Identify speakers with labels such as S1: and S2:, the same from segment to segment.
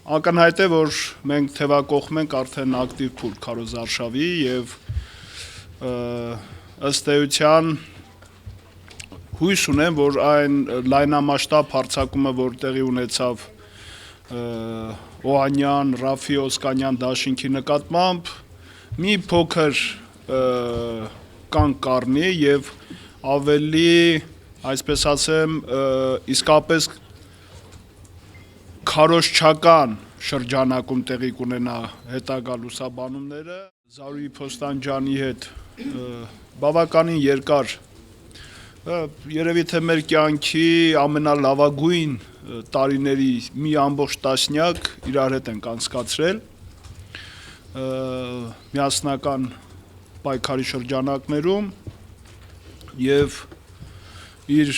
S1: Ակնհայտ է, որ մենք թևակողմ ենք արդեն ակտիվ փուլ քարոզարշավի եւ ըստ էության հույս ունեմ, որ այն լայնամասշտաբ հարձակումը, որ տեղի ունեցավ Օհանյան, Ռաֆի Օսկանյան դաշինքի նկատմամբ, մի փոքր կանգ կառնի եւ ավելի, այսպես ասեմ, իսկապես քարոզչական շրջանակում տեղի կունենա հետագա լուսաբանումները։ Զարուհի Փոստանջյանի հետ բավականին երկար, երևի թե մեր կյանքի ամենալավագույն տարիների մի ամբողջ տասնյակ իրար հետ ենք անցկացրել միասնական պայքարի շրջանակներում եւ իր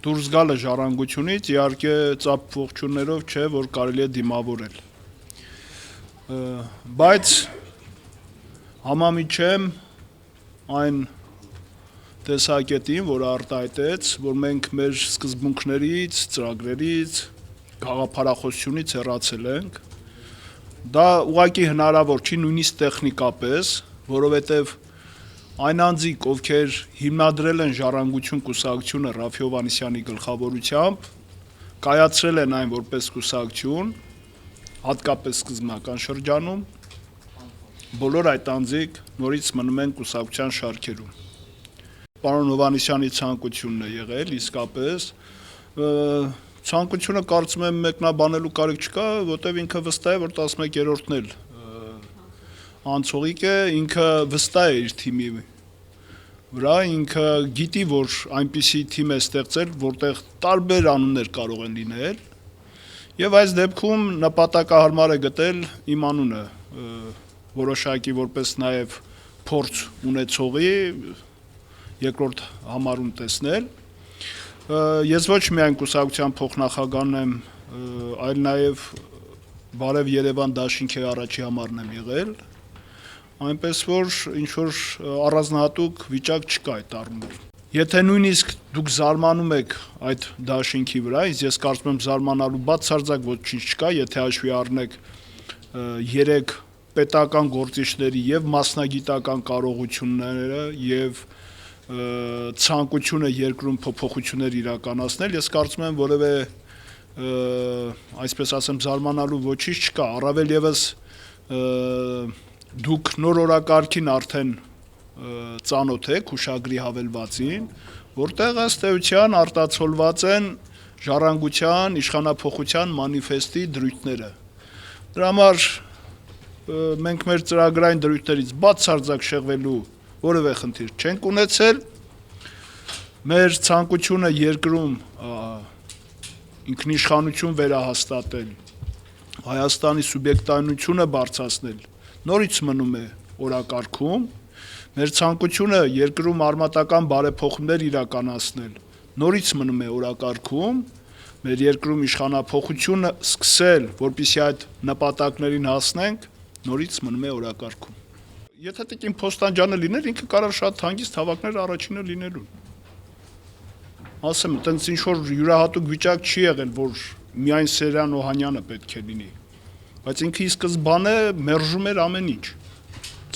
S1: դուրս գալը ժառանգությունից իհարկե ծափ ողջուններով չէ, որ կարելի է դիմավորել, բայց համամիջ եմ այն տեսակետին, որը արտահայտեց, որ մենք մեր սկզբունքներից, ծրագրերից, գաղափարախոսությունից հեռացել ենք, դա ուղղակի հնարավոր չի նույնիսկ տեխնիկապես, որովհետև այն անձիկ, ովքեր հիմնադրել են Ժառանգություն կուսակցությունը Ռաֆի Հովհաննիսյանի գլխավորությամբ, կայացրել են այն որպես կուսակցություն, հատկապես սկզբնական շրջանում, բոլոր այդ անձիկ նորից մնում են կուսակցության շարքերում։ Պարոն Հովհաննիսյանի ցանկությունն է եղել, իսկապես, ցանկությունը կարծում եմ մեկնաբանելու կարիք չկա, որտեղ ինքը վստահ է, որ 11-րդն էլ անցողիկ է, ինքը վստահ է իր թիմի վրա, ինքը գիտի, որ այնպիսի թիմ է ստեղծել, որտեղ տարբեր անուններ կարող են լինել, եւ այս դեպքում նպատակահարմար է գտել իմ անունը, որոշակի որպես նաեւ փորձ ունեցողի երկրորդ համարում տեսնել։ Ես ոչ միայն կուսակցության փոխնախագահն եմ, այլ նաեւ Բարև Երևան դաշինքի առաջի համարն եմ եղել, այնպես որ ինչ-որ առանձնահատուկ վիճակ չկա այդ առումով։ Եթե նույնիսկ դուք զարմանում եք այդ դաշինքի վրա, ես կարծում եմ զարմանալու բացարձակ ոչինչ չկա, եթե հաշվի առնեք 3 պետական գործիչների եւ մասնագիտական կարողությունները եւ ցանկությունը երկրում փոփոխություններ իրականացնել, ես կարծում եմ որևէ այսպես ասեմ զարմանալու ոչինչ չկա, առավել եւս դուք նոր օրակարգին արդեն ծանոթ եք հուշագրի հավելվածին, որտեղ ըստ էության արտացոլված են ժառանգության իշխանափոխության մանիֆեստի դրույթները։ Դրա համար մենք մեր ծրագրային դրույթներից բացարձակ շեղվելու որևէ խնդիր չենք ունեցել, մեր ցանկությունը երկրում ինքնիշխանություն վերահաստատել, Հայաստանի սուբյեկտայնությունը բարձրացնել, նորից մնում է օրակարգում, մեր ցանկությունը երկրում արմատական բարեփոխումներ իրականացնել, նորից մնում է օրակարգում, մեր երկրում իշխանափոխությունը սկսել, որպեսզի այդ նպատակներին հասնենք, նորից մնում է օրակարգում։ Եթե տիկին Փոստանջյանը լիներ, ինքը կարող շատ հանգիստ հավաքներ առաջինը լինելու։ Ասեմ, այտենց ինչ-որ յուրահատուկ վիճակ չի եղել, որ միայն Սերյան Օհանյանը պետք է լինի, բայց ինքը ի սկզբանե մերժում էր ամեն ինչ,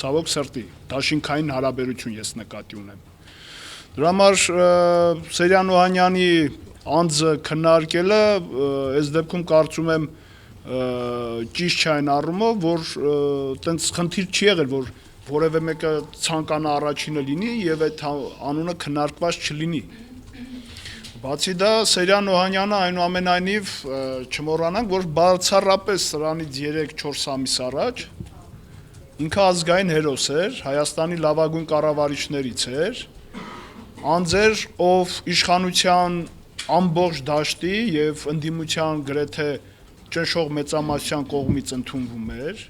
S1: ցավոք սրտի, դաշինքային հարաբերություն ես նկատի ունեմ։ Դրա համար Սերյան Օհանյանի անձը քննարկելը այս դեպքում կարծում եմ ճիշտ չէ այն առումով, որ այտենց խնդիր չի եղել, որ որևէ մեկը ցանկանա առաջինը լինի եւ այդ անունը քննարկված չլինի։ Բացի դա Սերյան Օհանյանը այնուամենայնիվ չմոռանանք, որ բացառապես սրանից 3-4 ամիս առաջ ինքը ազգային հերոս էր, Հայաստանի լավագույն կառավարիչներից էր, անձ էր, ով իշխանության ամբողջ դաշտի եւ ընդդիմության գրեթե ճնշող մեծամասնության կողմից ընդունվում էր